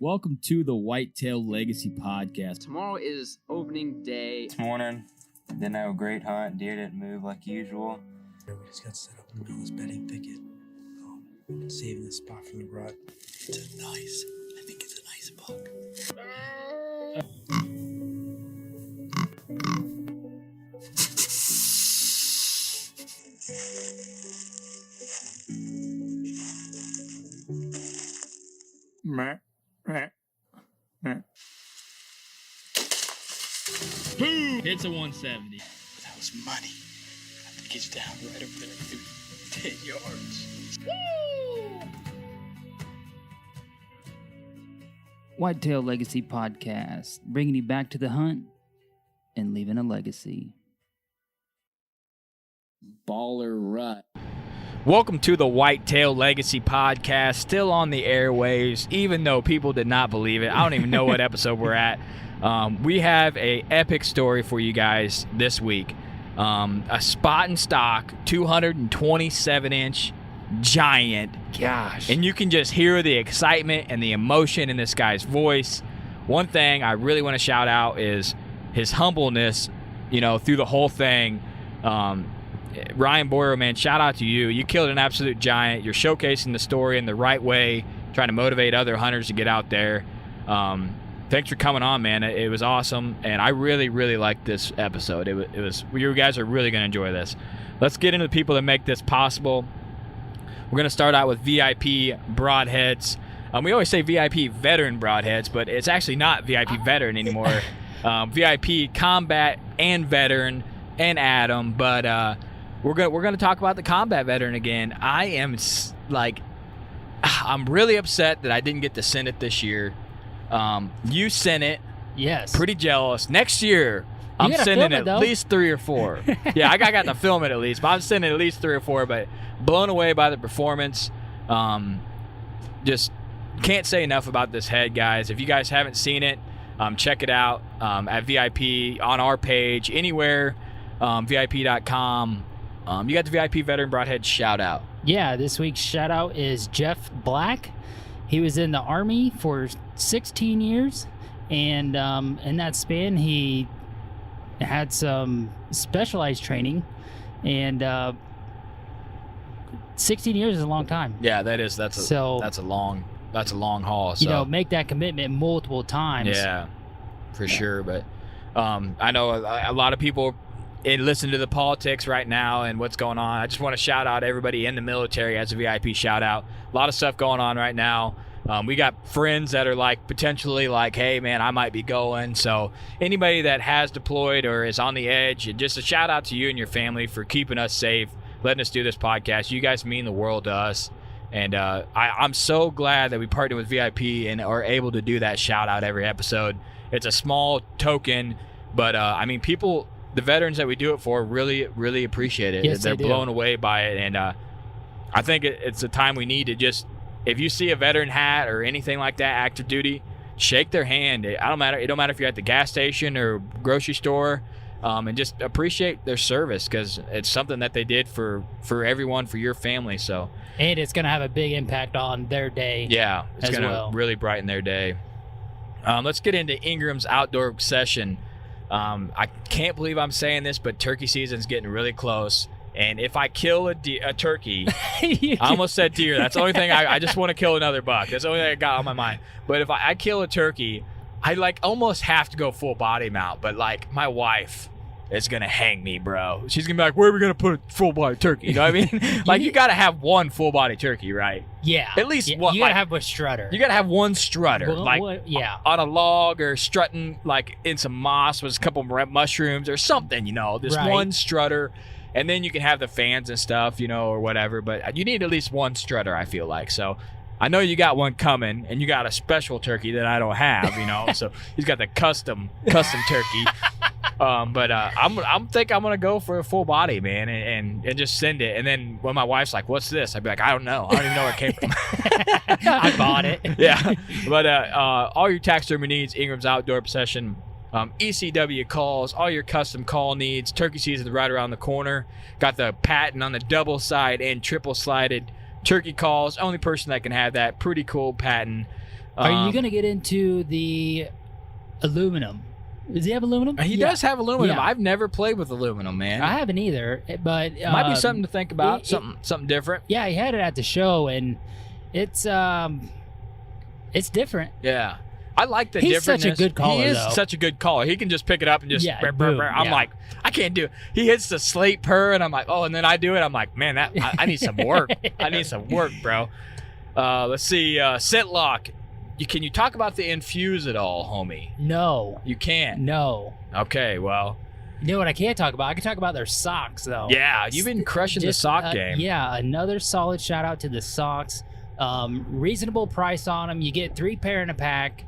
Welcome to the Whitetail Legacy Podcast. Tomorrow is opening day. This morning, didn't have a great hunt. Deer didn't move like usual. We just got set up in the middle of this bedding picket. We've been saving this spot from the rut. It's a nice, I think it's a nice buck. Hits a 170. That was money. I think he's down right up there, dude. 10 yards. Whitetail Legacy Podcast, bringing you back to the hunt and leaving a legacy. Baller rut. Welcome to the Whitetail Legacy Podcast, still on the airwaves, even though people did not believe it. I don't even know what episode we're at. We have a epic story for you guys this week. A spot and stock, 227-inch giant. Gosh. And you can just hear the excitement and the emotion in this guy's voice. One thing I really want to shout out is his humbleness, through the whole thing. Ryan Boyer, man, shout out to you. You killed an absolute giant. You're showcasing the story in the right way, trying to motivate other hunters to get out there. Thanks for coming on, man. It was awesome, and I really, really liked this episode. It was. You guys are really going to enjoy this. Let's get into the people that make this possible. We're going to start out with VIP Broadheads. We always say VIP Veteran Broadheads, but it's actually not VIP Veteran anymore. VIP Combat and Veteran and Adam, but we're gonna talk about the Combat Veteran again. I'm really upset that I didn't get to send it this year. You sent it. Yes. Pretty jealous. Next year, I'm sending at least 3 or 4. Yeah, I got to film it at least, but I'm sending at least 3 or 4. But blown away by the performance. Just can't say enough about this head, guys. If you guys haven't seen it, check it out at VIP on our page, anywhere, VIP.com. You got the VIP Veteran Broadhead shout out. Yeah, this week's shout out is Jeff Black. He was in the Army for 16 years, and in that span, he had some specialized training, and 16 years is a long time. Yeah, that's a long haul. So. Make that commitment multiple times. Yeah, for sure. But I know a lot of people listen to the politics right now and what's going on. I just want to shout out everybody in the military as a VIP shout out. A lot of stuff going on right now. We got friends that are potentially hey man, I might be going. So anybody that has deployed or is on the edge, just a shout out to you and your family for keeping us safe, letting us do this podcast. You guys mean the world to us. And I'm so glad that we partnered with VIP and are able to do that shout out every episode. It's a small token, but people, the veterans that we do it for, really, really appreciate it. Yes, they're blown away by it, and I think it's a time we need to just, if you see a veteran hat or anything like that, active duty, shake their hand. It don't matter if you're at the gas station or grocery store, and just appreciate their service, because it's something that they did for everyone, for your family. So, and it's going to have a big impact on their day. Yeah, it's going to really brighten their day. Let's get into Ingram's outdoor obsession. I can't believe I'm saying this, but turkey season's getting really close. And if I kill a turkey, I almost said deer. That's the only thing. I just want to kill another buck. That's the only thing I got on my mind. But if I kill a turkey, I almost have to go full body mount. But my wife is going to hang me, bro. She's going to be like, where are we going to put a full body turkey? You know what I mean? You got to have one full body turkey, right? Yeah. At least one. You got to have a strutter. You got to have one strutter. Yeah. On a log, or strutting in some moss with a couple mushrooms or something, This one strutter. And then you can have the fans and stuff, or whatever. But you need at least one strutter, I feel like. So I know you got one coming, and you got a special turkey that I don't have, So he's got the custom turkey. But I'm gonna go for a full body, man, and just send it. And then when my wife's like, "What's this?" I'd be like, "I don't know. I don't even know where it came from." I bought it. Yeah. But all your taxidermy needs, Ingram's Outdoor Obsession. ECW calls, all your custom call needs. Turkey season right around the corner. Got the patent on the double side and triple sided turkey calls. Only person that can have that. Pretty cool patent. Are you going to get into the aluminum? Does he have aluminum? He does have aluminum. Yeah. I've never played with aluminum, man. I haven't either, but might be something to think about. Something different. Yeah, he had it at the show, and it's different. Yeah. I like the He's difference. such a good caller, He is though. such a good caller. He can just pick it up and just Yeah, brr. boom, I'm yeah. like, I can't do it. He hits the slate purr, and I'm like, oh, and then I do it. I'm like, man, I need some work. I need some work, bro. Let's see. Scentlock. Can you talk about the infuse at all, homie? No. You can't. No. Okay, well. You know what I can't talk about? I can talk about their socks, though. Yeah, you've been crushing the sock game. Yeah, another solid shout out to the socks. Reasonable price on them. You get 3 pair in a pack.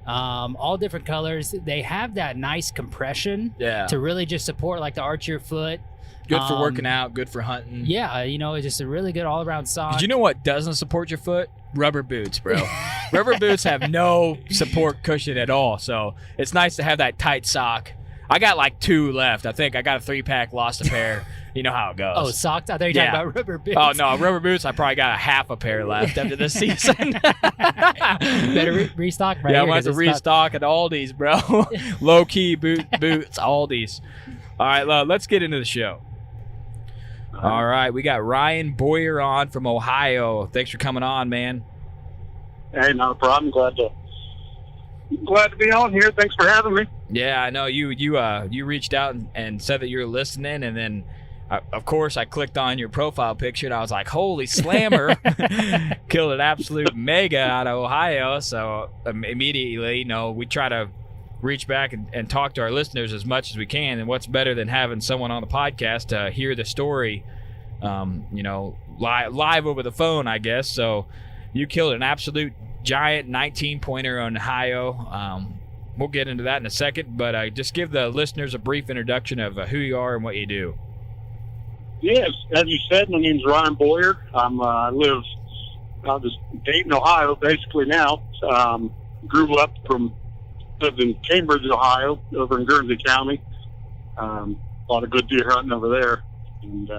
All different colors. They have that nice compression to really just support like the arch of your foot. Good for working out, good for hunting. Yeah, it's just a really good all-around sock. Did you know what doesn't support your foot? Rubber boots, bro. Rubber boots have no support cushion at all, so it's nice to have that tight sock. I got like 2 left. I think I got a 3-pack, lost a pair. You know how it goes. Oh, socks? I thought you were talking about rubber boots. Oh, no, rubber boots, I probably got a half a pair left after this season. Better restock right Yeah, here, I'm going to have to restock at Aldi's, bro. Low-key boots, Aldi's. All right, let's get into the show. All right, we got Ryan Boyer on from Ohio. Thanks for coming on, man. Hey, not a problem. Glad to be on here. Thanks for having me. Yeah, I know you reached out and said that you're listening, and then of course I clicked on your profile picture and I was like, holy slammer. Killed an absolute mega out of Ohio. So immediately, we try to reach back and talk to our listeners as much as we can. And what's better than having someone on the podcast to hear the story, live over the phone, I guess. So you killed an absolute giant 19-pointer on Ohio. We'll get into that in a second, but just give the listeners a brief introduction of who you are and what you do. Yes, as you said, my name's Ryan Boyer. I live out of Dayton, Ohio, basically now. Lived in Cambridge, Ohio, over in Guernsey County. A lot of good deer hunting over there. And,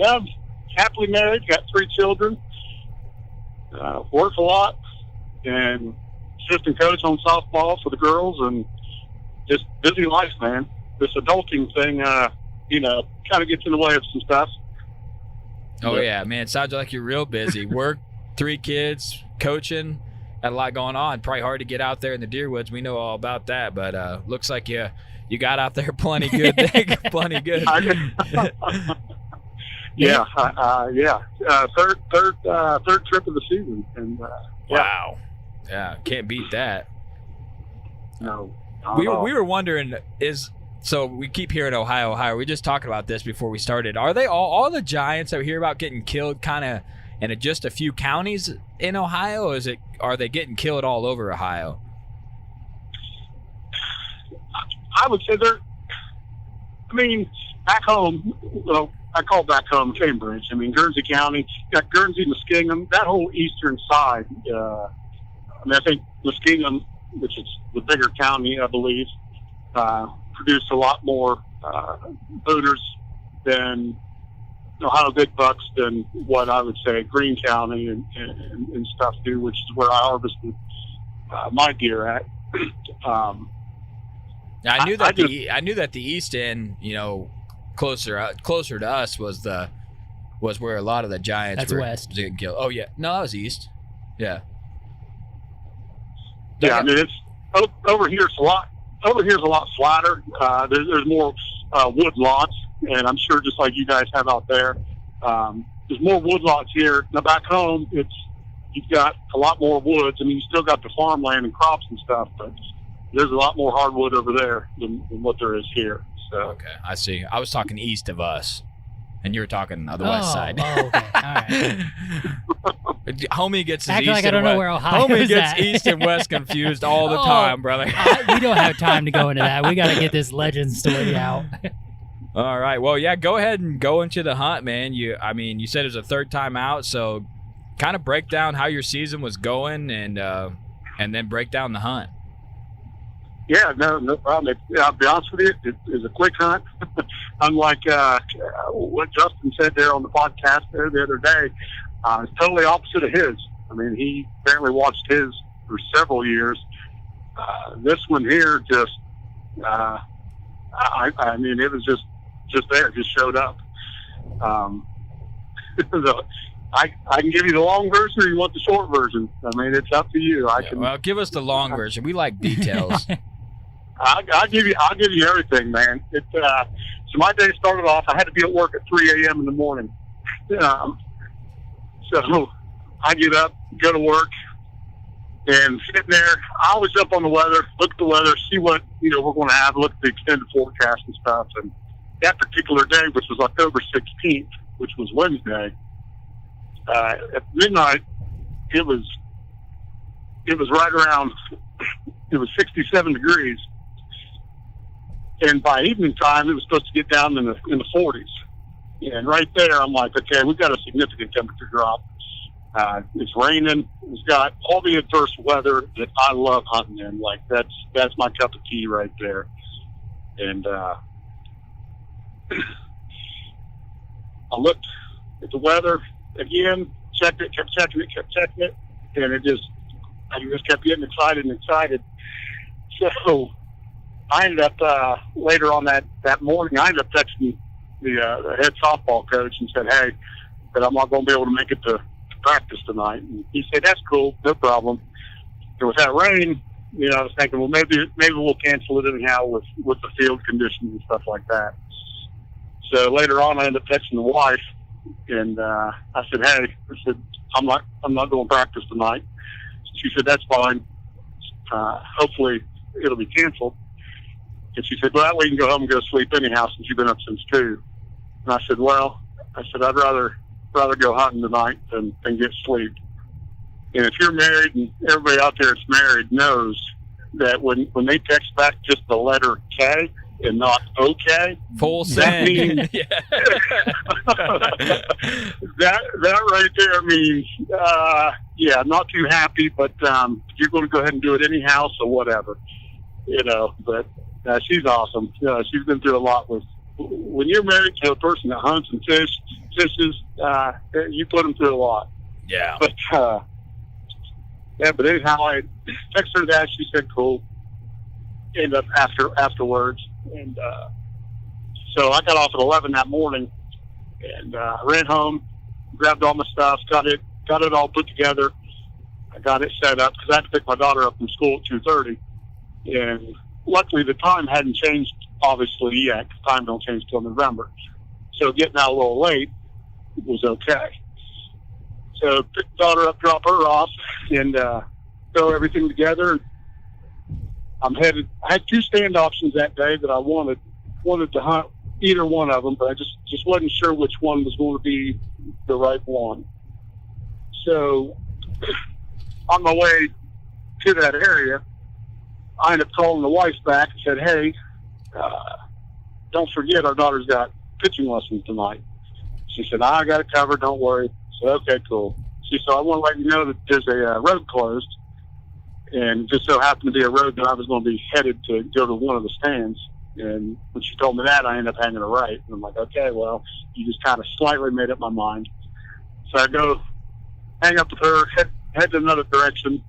I'm happily married, got 3 children. Work a lot, and assistant coach on softball for the girls, and just busy life, man. This adulting thing, kind of gets in the way of some stuff. Oh, yeah, man. It sounds like you're real busy. Work, 3 kids, coaching. Got a lot going on. Probably hard to get out there in the deer woods. We know all about that, but looks like you got out there plenty good. Plenty good. Yeah. Third trip of the season, and wow. Yeah, can't beat that. No. We were wondering so we keep hearing Ohio. We were just talking about this before we started. Are they all the giants that we hear about getting killed kind of in just a few counties in Ohio, or are they getting killed all over Ohio? I would say back home, I call back home Cambridge. Guernsey County, got Guernsey, Muskingum, that whole eastern side. I think Muskingum, which is the bigger county, I believe, produced a lot more booners than Ohio big bucks than what I would say Greene County and stuff do, which is where I harvested my deer at. I knew that the east end, closer to us was where a lot of the giants That's were west. getting killed. Oh yeah, no, that was east. Yeah. Yeah, it's over here. It's a lot. Over here's a lot flatter. There's more wood lots, and I'm sure just like you guys have out there, there's more wood lots here. Now back home, you've got a lot more woods. You still got the farmland and crops and stuff, but there's a lot more hardwood over there than what there is here. So okay, I see. I was talking east of us, and you were talking the west side. Oh, okay. All right. Homie gets his Act east like I and don't know west. where Ohio Homie is gets at. east and west confused all the time, brother. We don't have time to go into that. We got to get this legend story out. All right. Well, yeah, go ahead and go into the hunt, man. You said it was a 3rd time out, so kind of break down how your season was going and then break down the hunt. Yeah, no problem. I'll be honest with you, it was a quick hunt. Unlike what Justin said there on the podcast there the other day, it's totally opposite of his. I mean, he apparently watched his for several years. This one here just, I mean, it was just there, just showed up. I can give you the long version, or you want the short version. I mean, it's up to you. Well, give us the long version. We like details. I'll give you everything, man. So my day started off. I had to be at work at 3 a.m. in the morning. So I get up, go to work, and sitting there. I always up on the weather, look at the weather, see what we're going to have, look at the extended forecast and stuff. And that particular day, which was October 16th, which was Wednesday, at midnight, it was right around. It was 67 degrees. And by evening time, it was supposed to get down in the 40s. And right there, I'm like, okay, we've got a significant temperature drop. It's raining. It's got all the adverse weather that I love hunting in. Like, that's my cup of tea right there. And I looked at the weather again, kept checking it, and I just kept getting excited. So I ended up later on that morning. I ended up texting the head softball coach and said, "Hey, that I'm not going to be able to make it to practice tonight." And he said, "That's cool, no problem." And with that rain, I was thinking, well, maybe we'll cancel it anyhow with the field conditions and stuff like that. So later on, I ended up texting the wife, and I said, "Hey," I'm not going to practice tonight." She said, "That's fine. Hopefully it'll be canceled." And she said, "Well, that way you can go home and go to sleep anyhow, since you've been up since 2. And I said, I'd rather go hunting tonight than get sleep. And if you're married, and everybody out there that's married knows that when they text back just the letter K and not okay, full that send. means that right there means not too happy, but you're going to go ahead and do it anyhow, so whatever. But she's awesome. She's been through a lot when you're married to a person that hunts and fishes, you put them through a lot. Yeah. But but anyhow, I texted her that. She said, "Cool." Ended up afterwards, and so I got off at 11 that morning, and I ran home, grabbed all my stuff, got it all put together. I got it set up because I had to pick my daughter up from school at 2:30, and luckily the time hadn't changed obviously yet, because time don't change till November. So getting out a little late was okay. So pick the daughter up, drop her off, and throw everything together. I'm headed. I had 2 stand options that day that I wanted to hunt either one of them, but I just wasn't sure which one was going to be the right one. So on my way to that area, I ended up calling the wife back and said, "Hey, don't forget our daughter's got pitching lessons tonight." She said, "I got it covered, don't worry." I said, "Okay, cool." She said, "I want to let you know that there's a road closed." And just so happened to be a road that I was going to be headed to go to one of the stands. And when she told me that, I ended up hanging a right. And I'm like, okay, well, you just kind of slightly made up my mind. So I go hang up with her, head to another direction.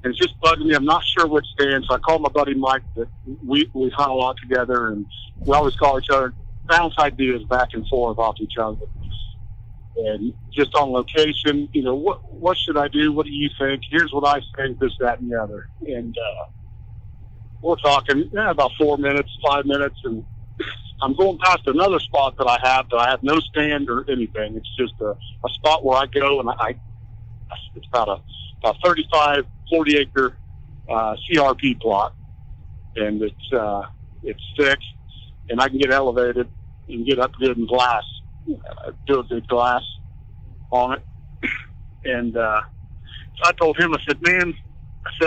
And it's just bugging me. I'm not sure which stand. So I called my buddy Mike that we hunt a lot together, and we always call each other, bounce ideas back and forth off each other. And just on location, what should I do? What do you think? Here's what I think, this, that, and the other. And we're talking about 4 minutes, 5 minutes, and I'm going past another spot that I have no stand or anything. It's just a spot where I go, and it's about a 35, 40 acre CRP plot, and it's fixed, and I can get elevated and get up good in glass. Do a good glass on it, and so I told him, I said, "Man,"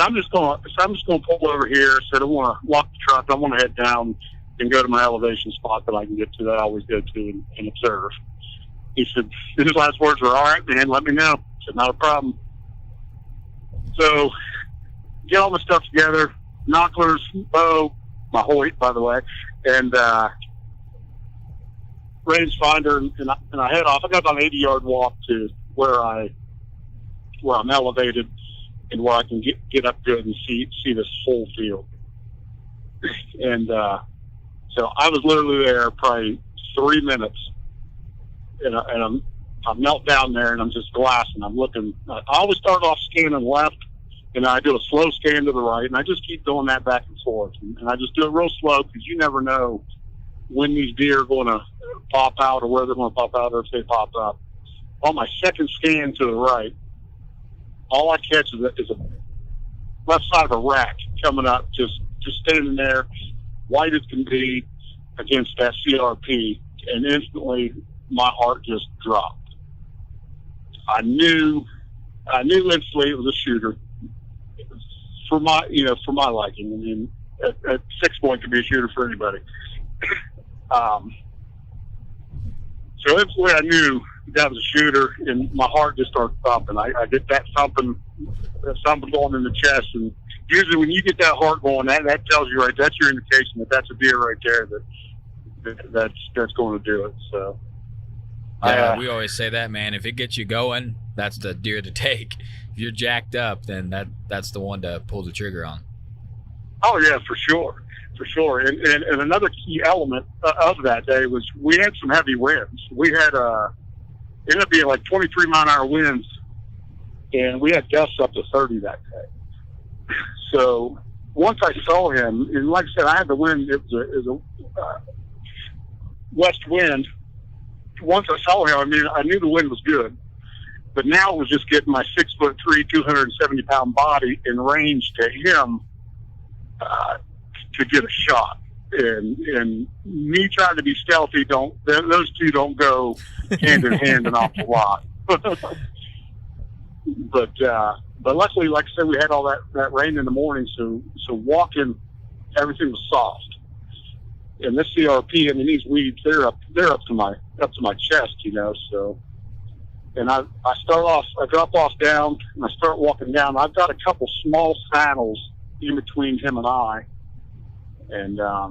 I'm just going to pull over here. I said, "I want to lock the truck. I want to head down and go to my elevation spot that I can get to, that I always go to and observe." He said, his last words were, "All right, man, let me know." I said, "Not a problem." So get all my stuff together, binoculars, bow, my Hoyt, by the way, and rangefinder, and I head off. I got about an 80-yard walk to where I where I'm elevated and where I can get up good and see this whole field. And so I was literally there probably 3 minutes, and I knelt down there and I'm just glassing. I'm looking. I always start off scanning left, and I do a slow scan to the right, and I just keep doing that back and forth. And I just do it real slow because you never know when these deer are going to pop out or where they're going to pop out or if they pop up. On my second scan to the right, all I catch is a left side of a rack coming up, just standing there, white as can be, against that CRP, and instantly my heart just dropped. I knew instantly it was a shooter. For my liking. I mean, at 6 point could be a shooter for anybody. So instantly I knew that was a shooter, and my heart just started thumping. I get that thumping going in the chest, and usually when you get that heart going, that tells you that's your indication that that's a deer right there that's going to do it. So yeah, we always say that, man. If it gets you going, that's the deer to take. If you're jacked up, then that's the one to pull the trigger on. Oh yeah, for sure. And another key element of that day was we had some heavy winds. We had ended up being like 23 mile-an-hour winds, and we had gusts up to 30 that day. So once I saw him, and like I said, I had the wind. It was a west wind. Once I saw him, I mean, I knew the wind was good, but now it was just getting my 6'3", 270-pound body in range to him to get a shot. And me trying to be stealthy, those two don't go hand in hand an awful lot. But luckily, like I said, we had all that rain in the morning, so walking, everything was soft. And this CRP, I mean, these weeds, they're up to my chest, you know. So, and I drop off down, and I start walking down. I've got a couple small saddles in between him and I, and I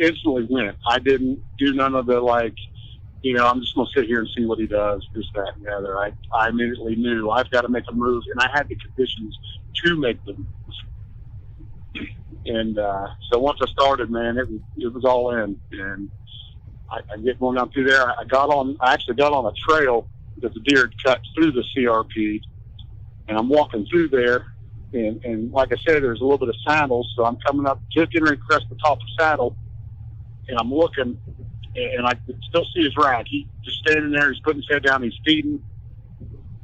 instantly went. I didn't do none of the I'm just gonna sit here and see what he does, this, that, and the other. I immediately knew I've got to make a move, and I had the conditions to make the move. And so once I started, man, it was all in. And I get going down through there. I actually got on a trail that the deer had cut through the CRP, and I'm walking through there. And like I said, there's a little bit of saddles, so I'm coming up, just getting ready to crest the top of the saddle, and I'm looking, and I can still see his rack. He's just standing there. He's putting his head down. He's feeding,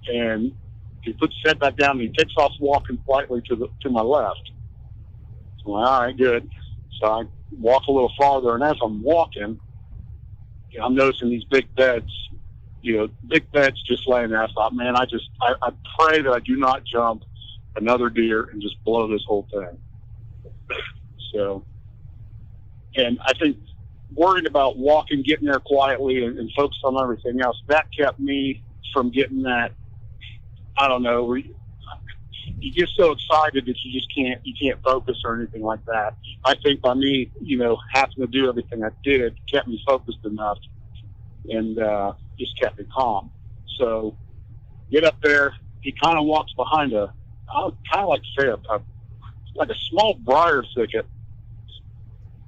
and he puts his head back down, and he takes off walking slightly to my left. So I'm like, all right, good. So I walk a little farther, and as I'm walking, I'm noticing these big beds, big beds just laying there. I thought, man, I pray that I do not jump another deer and just blow this whole thing. So, and I think worried about walking, getting there quietly, and focus on everything else, that kept me from getting that, I don't know, where you get so excited that you can't focus or anything like that. I think by me, having to do everything I did kept me focused enough and just kept me calm. So get up there, he kind of walks behind I would kind of like to say a small briar thicket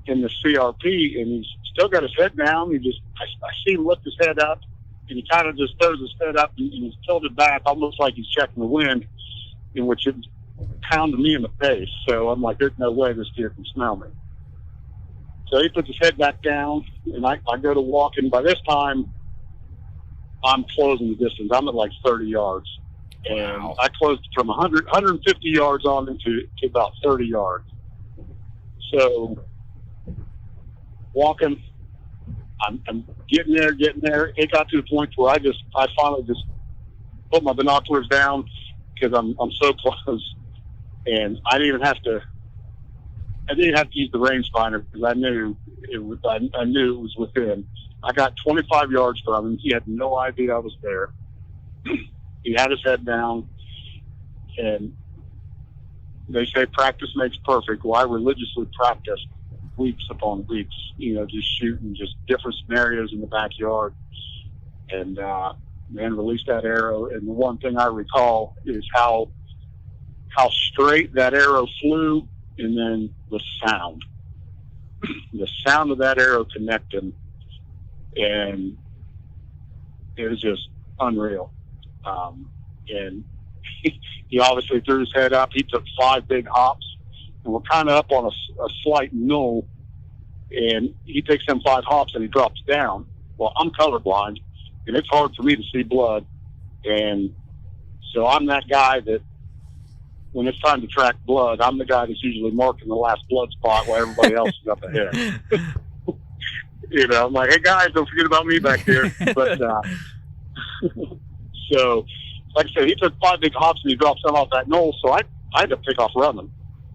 in the CRP, and he's still got his head down. I see him lift his head up, and he kind of just throws his head up and he's tilted back, almost like he's checking the wind, in which it pounded me in the face. So I'm like, there's no way this deer can smell me. So he puts his head back down, and I go to walk, and by this time, I'm closing the distance. I'm at like 30 yards. And wow. I closed from 150 yards on into about 30 yards. So walking, I'm getting there. It got to the point where I finally just put my binoculars down because I'm so close, and I didn't have to use the rangefinder because I knew it was within. I got 25 yards from him. He had no idea I was there. He had his head down, and they say practice makes perfect. Well, I religiously practiced weeks upon weeks, just shooting just different scenarios in the backyard. And and released that arrow. And the one thing I recall is how straight that arrow flew, and then the sound of that arrow connecting, and it was just unreal. And he obviously threw his head up. He took 5 big hops, and we're kind of up on a slight knoll, and he takes them 5 hops and he drops down. Well, I'm colorblind, and it's hard for me to see blood, and so I'm that guy that when it's time to track blood, I'm the guy that's usually marking the last blood spot while everybody else is up ahead. You know, I'm like, hey guys, don't forget about me back here. But so, like I said, he took 5 big hops and he dropped some off that knoll. So I had to take off running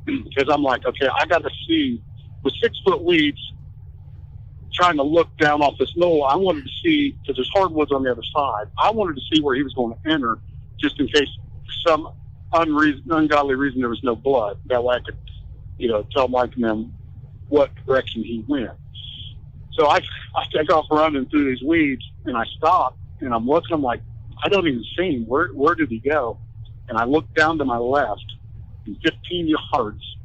because I'm like, okay, I got to see with 6-foot weeds trying to look down off this knoll. I wanted to see, because there's hardwoods on the other side. I wanted to see where he was going to enter, just in case some ungodly reason there was no blood. That way I could, you know, tell Mike and them what direction he went. So I take off running through these weeds, and I stop, and I'm looking. I'm like, I don't even see him. Where did he go? And I look down to my left, and 15 yards,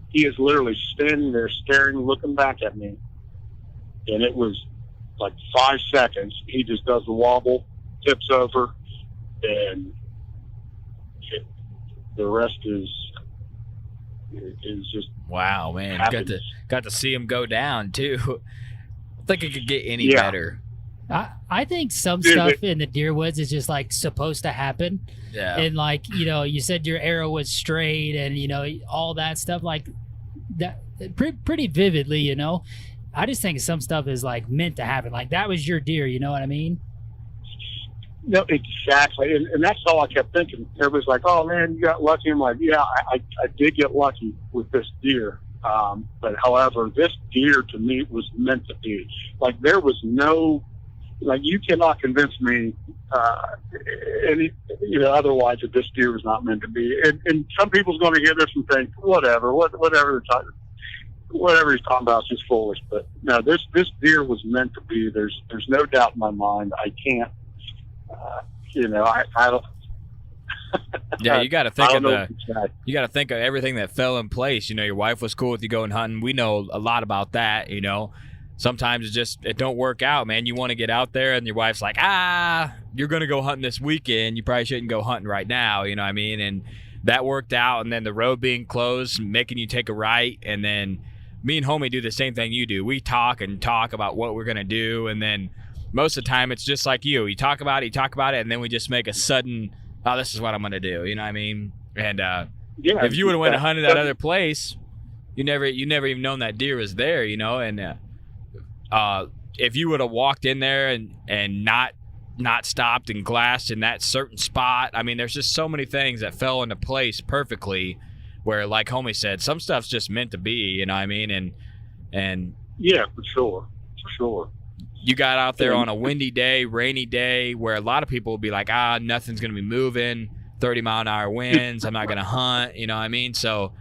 he is literally standing there, staring, looking back at me. And it was like 5 seconds. He just does the wobble, tips over, and the rest is just wow, man. happiness. Got to see him go down too. I think it could get any better. I think some stuff in the deer woods is just like supposed to happen. Yeah. And like, you know, you said your arrow was straight and, you know, all that stuff like that pretty vividly, you know. I just think some stuff is like meant to happen. Like that was your deer, you know what I mean? No, exactly. And that's all I kept thinking. Everybody's like, oh man, you got lucky. I'm like, yeah, I did get lucky with this deer. But however, this deer to me was meant to be. Like there was no, like you cannot convince me, otherwise that this deer was not meant to be. And some people's going to hear this and think, whatever he's talking about is just foolish. But no, this deer was meant to be. There's no doubt in my mind. I can't, I don't. Yeah, you got to think of everything that fell in place. You know, your wife was cool with you going hunting. We know a lot about that. You know, sometimes it don't work out, man. You want to get out there, and your wife's like, you're gonna go hunting this weekend. You probably shouldn't go hunting right now. You know what I mean? And that worked out. And then the road being closed, making you take a right, and then me and homie do the same thing you do. We talk about what we're gonna do, and then most of the time it's just like you talk about it, and then we just make a sudden, oh, this is what I'm gonna do. You know what I mean? And if you would have went and hunted that other place, you never even known that deer was there. You know, and if you would have walked in there and not stopped and glassed in that certain spot, I mean, there's just so many things that fell into place perfectly. Where, like homie said, some stuff's just meant to be, you know what I mean? And yeah, for sure. You got out there on a windy day, rainy day, where a lot of people will be like, nothing's going to be moving, 30-mile-an-hour winds, I'm not going to hunt, you know what I mean? So,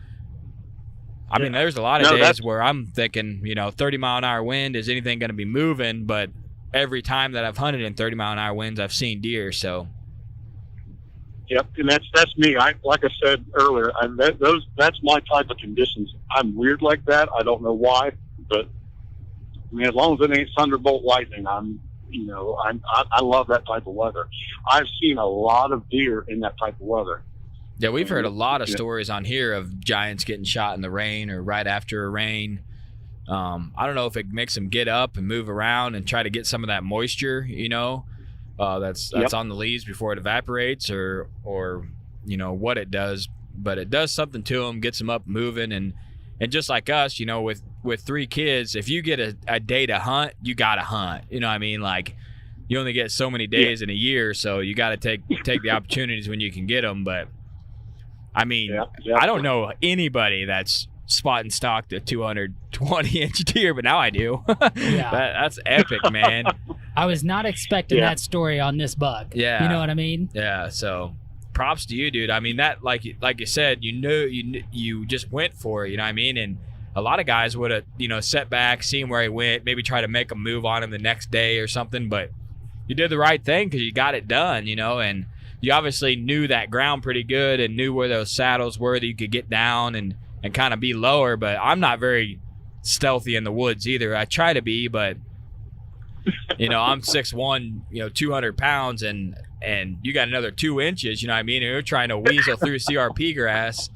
I mean, there's a lot of days where I'm thinking, 30-mile-an-hour wind, is anything going to be moving? But every time that I've hunted in 30-mile-an-hour winds, I've seen deer, so. Yep, and that's me. Like I said earlier, that's my type of conditions. I'm weird like that. I don't know why, but I mean, as long as it ain't thunderbolt lightning, I love that type of weather. I've seen a lot of deer in that type of weather. Yeah, we've heard a lot of stories on here of giants getting shot in the rain or right after a rain. I don't know if it makes them get up and move around and try to get some of that moisture, that's on the leaves before it evaporates or what it does, but it does something to them, gets them up moving. And just like us, with 3 kids, if you get a day to hunt, you got to hunt. You know what I mean? Like you only get so many days in a year, so you got to take the opportunities when you can get them. But I mean, I don't know anybody that's spotting stock the 220-inch deer, but now I do. Yeah. That's epic, man. I was not expecting that story on this buck. Yeah. You know what I mean? Yeah, so props to you, dude. I mean, that like you said, you just went for it, you know what I mean? And a lot of guys would have, set back, seen where he went, maybe try to make a move on him the next day or something, but you did the right thing because you got it done, you know, and you obviously knew that ground pretty good and knew where those saddles were that you could get down and kind of be lower. But I'm not very stealthy in the woods either. I try to be, but, you know, I'm 6'1", you know, 200 pounds, and you got another 2 inches, you know what I mean? And you're trying to weasel through CRP grass.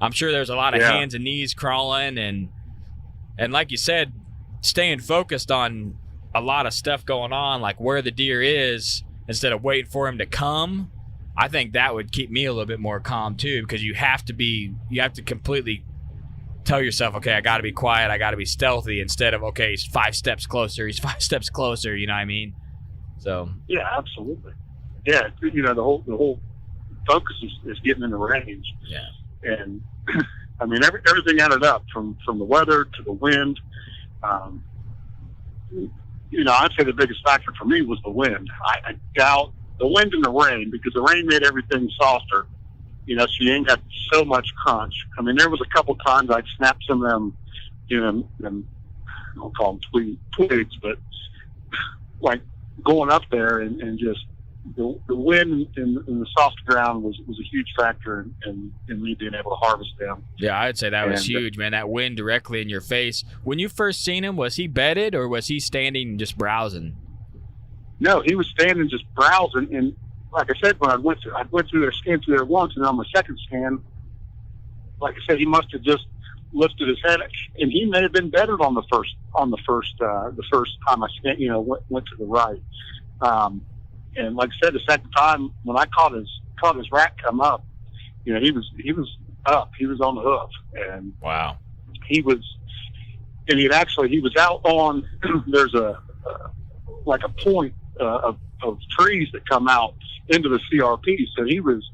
I'm sure there's a lot of hands and knees crawling, and like you said, staying focused on a lot of stuff going on, like where the deer is, instead of waiting for him to come. I think that would keep me a little bit more calm too, because you have to completely tell yourself, okay, I got to be quiet, I got to be stealthy, instead of, okay, he's 5 steps closer, you know what I mean? So yeah, absolutely. Yeah, you know, the whole focus is getting in the range. Yeah. And I mean, everything added up from the weather to the wind. You know, I'd say the biggest factor for me was the wind. I doubt the wind and the rain, because the rain made everything softer. You know, so you ain't got so much crunch. I mean, there was a couple times I'd snap some of them, you know, them, I don't call them twigs, but like going up there and just the wind and the soft ground was a huge factor in me being able to harvest them. Yeah, I'd say that was huge, man. That wind directly in your face. When you first seen him, was he bedded or was he standing just browsing? No, he was standing just browsing. And like I said, when I went through their scan through there once, and on my second scan, like I said, he must have just lifted his head, and he may have been bedded on the first time I scanned, you know, went to the right. And like I said, the second time when I caught his rack come up, you know, he was up, he was on the hoof, and wow, he was out on. There's like a point of trees that come out into the CRP, so he was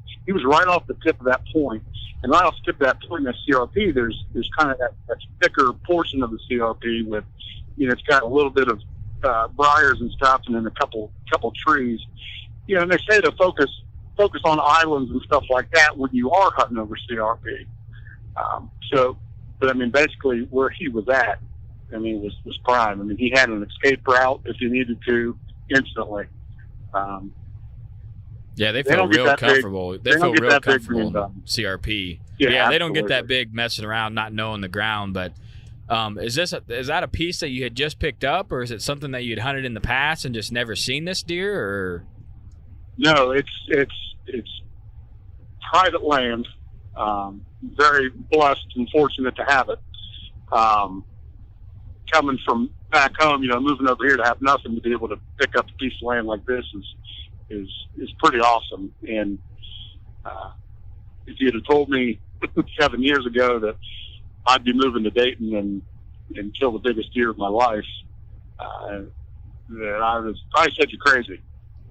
right off the tip of that point, and right off the tip of that point in the CRP, there's kind of that thicker portion of the CRP with, you know, it's got a little bit of briars and stuff, and then a couple trees. You know, and they say to focus on islands and stuff like that when you are hunting over CRP. But I mean, basically where he was at, I mean, was prime. I mean, he had an escape route if he needed to instantly. Yeah, they feel real comfortable. They feel real comfortable in CRP. Yeah, they don't get that big messing around, not knowing the ground, but. Is that a piece that you had just picked up, or is it something that you'd hunted in the past and just never seen this deer? Or no, it's private land. Very blessed and fortunate to have it. Coming from back home, you know, moving over here to have nothing, to be able to pick up a piece of land like this is pretty awesome. And if you'd have told me 7 years ago that I'd be moving to Dayton and kill the biggest deer of my life, that I said you're crazy,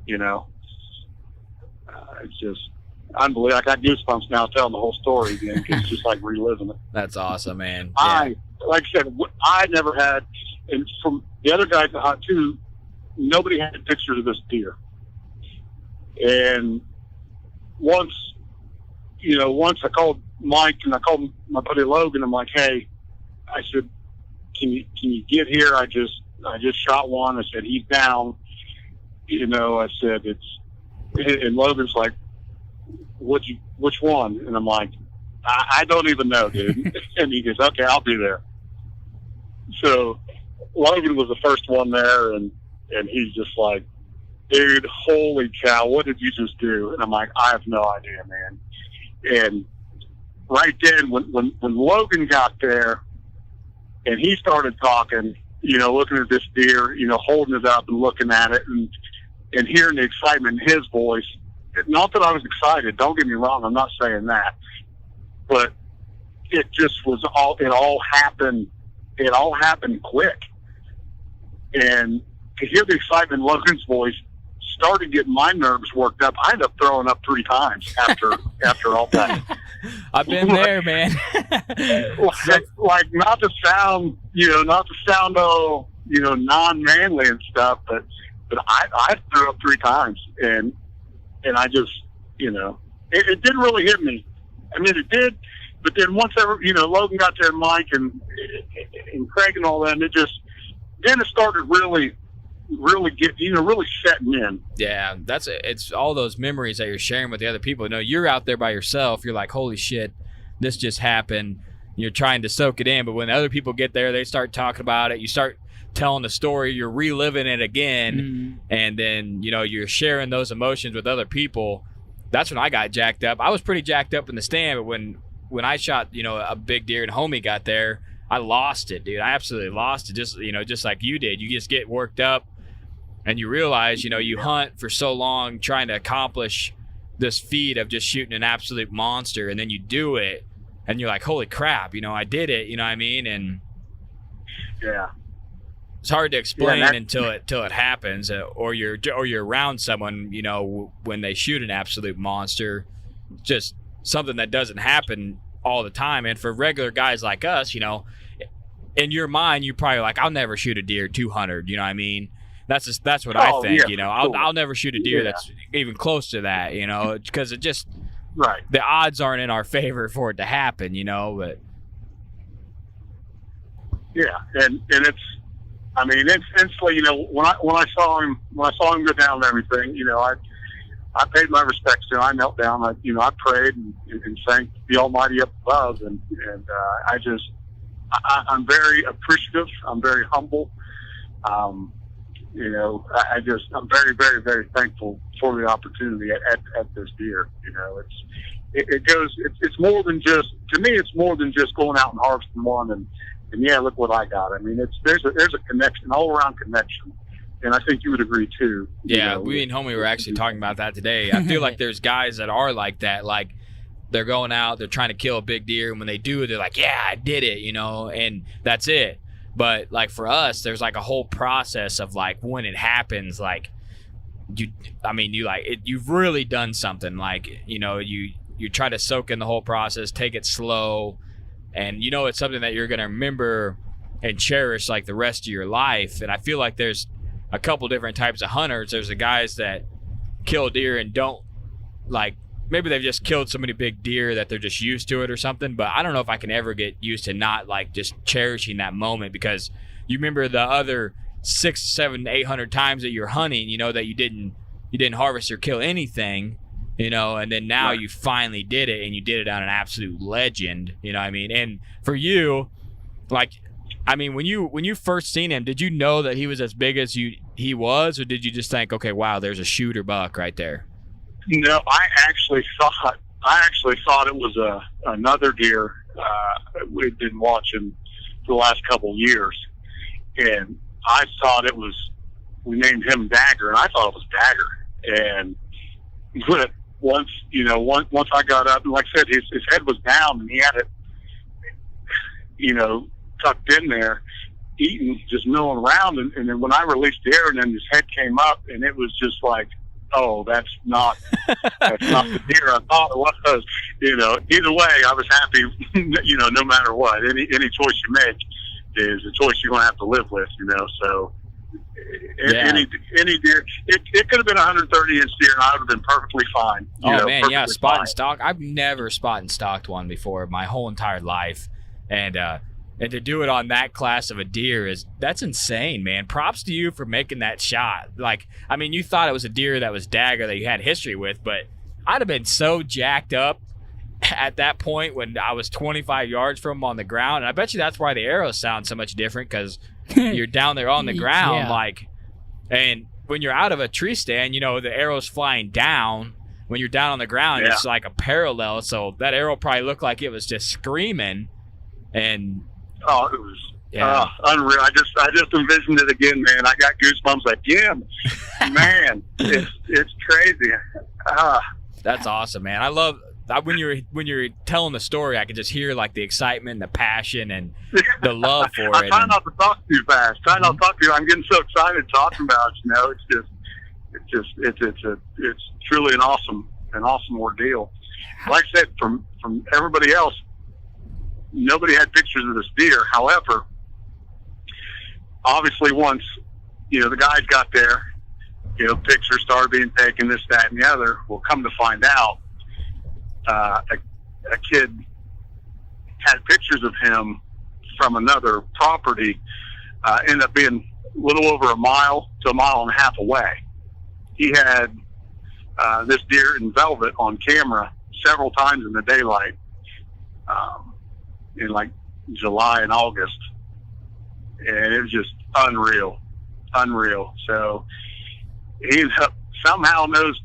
you know. It's just unbelievable. I got goosebumps now telling the whole story again, because it's just like reliving it. That's awesome, man. Yeah. Like I said, I never had, and from the other guys that hunt too, nobody had pictures of this deer. And once I called Mike and I called my buddy Logan, I'm like, hey, I said, can you get here? I just shot one. I said, he's down. You know, I said, and Logan's like, which one? And I'm like, I don't even know, dude. And he goes, okay, I'll be there. So Logan was the first one there, and he's just like, dude, holy cow, what did you just do? And I'm like, I have no idea, man. And right then, when Logan got there and he started talking, you know, looking at this deer, you know, holding it up and looking at it and hearing the excitement in his voice. Not that I was excited, don't get me wrong, I'm not saying that. But it just was it all happened quick. And to hear the excitement in Logan's voice started getting my nerves worked up. I ended up throwing up 3 times after all that. I've been there, man. like not to sound non-manly and stuff, but I threw up 3 times, and I just, you know, it didn't really hit me. I mean, it did, but then once Logan got there, Mike and Craig and all that, and it started really really really setting in. Yeah, it's all those memories that you're sharing with the other people. You know, you're out there by yourself. You're like, holy shit, this just happened. You're trying to soak it in, but when other people get there, they start talking about it. You start telling the story. You're reliving it again, and then you're sharing those emotions with other people. That's when I got jacked up. I was pretty jacked up in the stand, but when I shot a big deer and homie got there, I lost it, dude. I absolutely lost it. Just like you did. You just get worked up. And you realize, you hunt for so long trying to accomplish this feat of just shooting an absolute monster, and then you do it, and you're like, holy crap, I did it, you know what I mean? And yeah, it's hard to explain until it happens, or you're around someone, when they shoot an absolute monster, just something that doesn't happen all the time. And for regular guys like us, in your mind, you're probably like, I'll never shoot a deer 200, you know what I mean? That's what I think, yeah, I'll never shoot a deer that's even close to that, because it just, right. The odds aren't in our favor for it to happen, but. Yeah. And it's, I mean, instantly, when I saw him go down and everything, I paid my respects to him. I knelt down, I prayed and thanked the Almighty up above. And I'm very appreciative. I'm very humble. I'm very, very, very thankful for the opportunity at this deer. It's more than just, to me, it's more than just going out and harvesting one and yeah, look what I got. I mean, there's a connection, all around connection. And I think you would agree too. Yeah, we and homie were actually talking about that today. I feel like there's guys that are like that, like they're going out, they're trying to kill a big deer, and when they do, they're like, yeah, I did it, and that's it. But like for us, there's like a whole process of like when it happens, like you've really done something. Like you try to soak in the whole process, take it slow, and it's something that you're gonna remember and cherish like the rest of your life. And I feel like there's a couple different types of hunters. There's the guys that kill deer and don't like. Maybe they've just killed so many big deer that they're just used to it or something. But I don't know if I can ever get used to not like just cherishing that moment, because you remember the other 600, 700, 800 times that you're hunting, that you didn't harvest or kill anything, and then now you finally did it, and you did it on an absolute legend, you know what I mean? And for you, like, I mean, when you first seen him, did you know that he was as big as he was, or did you just think, okay, wow, there's a shooter buck right there? No, I actually thought it was another deer we'd been watching for the last couple of years, and I thought it was. We named him Dagger, and I thought it was Dagger. And but once I got up, and like I said, his head was down, and he had it, tucked in there, eating, just milling around, and then when I released the air, and then his head came up, and it was just like, oh, that's not the deer I thought it was. Either way, I was happy. No matter what, any choice you make is a choice you're going to have to live with. So any deer, it could have been a 130-inch deer, and I would have been perfectly fine. Oh man, yeah, spot and stalk. I've never spot and stalked one before my whole entire life, and to do it on that class of a deer that's insane, man. Props to you for making that shot. Like, I mean, you thought it was a deer that was Dagger that you had history with, but I'd have been so jacked up at that point when I was 25 yards from him on the ground. And I bet you that's why the arrows sound so much different, because you're down there on the ground, like, and when you're out of a tree stand, the arrow's flying down. When you're down on the ground, it's like a parallel. So that arrow probably looked like it was just screaming. And oh, it was unreal. I just envisioned it again, man. I got goosebumps again. Man, it's crazy. That's awesome, man. I love when you're telling the story. I can just hear like the excitement, the passion, and the love for it. I try not to talk too fast. I'm getting so excited talking about it. It's truly an awesome ordeal. Like I said, from everybody else, nobody had pictures of this deer. However, obviously once, the guys got there, pictures started being taken, this, that, and the other. Well, come to find out, a kid had pictures of him from another property, ended up being little over a mile to a mile and a half away. He had this deer in velvet on camera several times in the daylight, in like July and August, and it was just unreal. So he somehow knows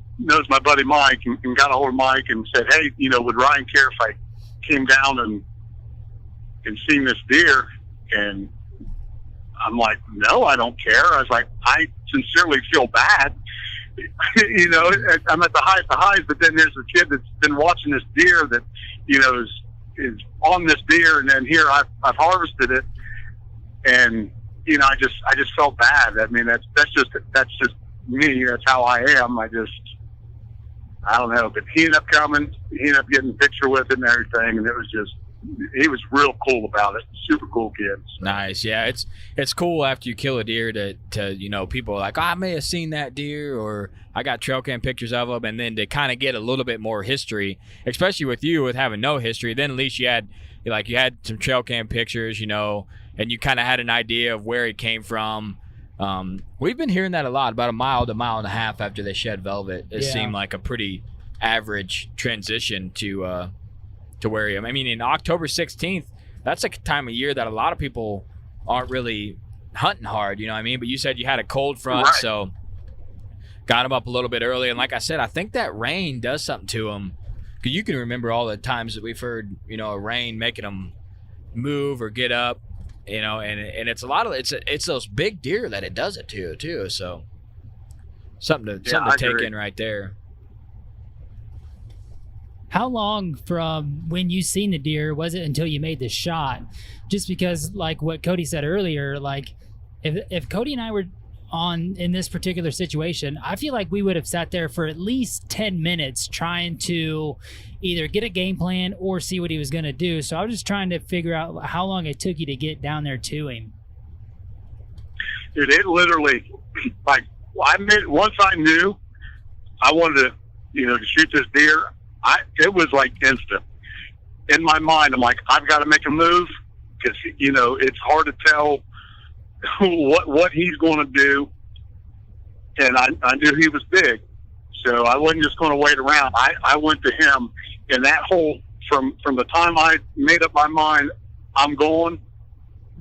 my buddy Mike and got a hold of Mike and said, hey, would Ryan care if I came down and seen this deer? And I'm like, no, I don't care. I was like, I sincerely feel bad. I'm at the highs, but then there's a kid that's been watching this deer that, is on this deer, and then here I've harvested it, and I just felt bad. I mean, that's just me. That's how I am. I don't know, but he ended up coming. He ended up getting a picture with it and everything, and he was real cool about it. Super cool kid. So. Nice. Yeah, it's cool after you kill a deer to people are like, I may have seen that deer, or I got trail cam pictures of them, and then to kind of get a little bit more history, especially with you with having no history, then at least you had some trail cam pictures, and you kind of had an idea of where he came from. We've been hearing that a lot, about a mile to mile and a half after they shed velvet. It seemed like a pretty average transition to where I mean, in October 16th, that's a time of year that a lot of people aren't really hunting hard, you know what I mean? But you said you had a cold front, right. So got him up a little bit early. And like I said, I think that rain does something to him. Because you can remember all the times that we've heard, a rain making them move or get up, and it's a lot of it's those big deer that it does it to too. So something to take in right there. How long from when you seen the deer was it until you made the shot? Just because, like what Cody said earlier, like if Cody and I were in this particular situation, I feel like we would have sat there for at least 10 minutes trying to either get a game plan or see what he was going to do. So I was just trying to figure out how long it took you to get down there to him. Dude, it literally, once I knew I wanted to shoot this deer, it was like instant. In my mind, I'm like, I've got to make a move, because it's hard to tell what he's going to do, and I knew he was big, so I wasn't just going to wait around. I went to him, and that whole from the time I made up my mind I'm going,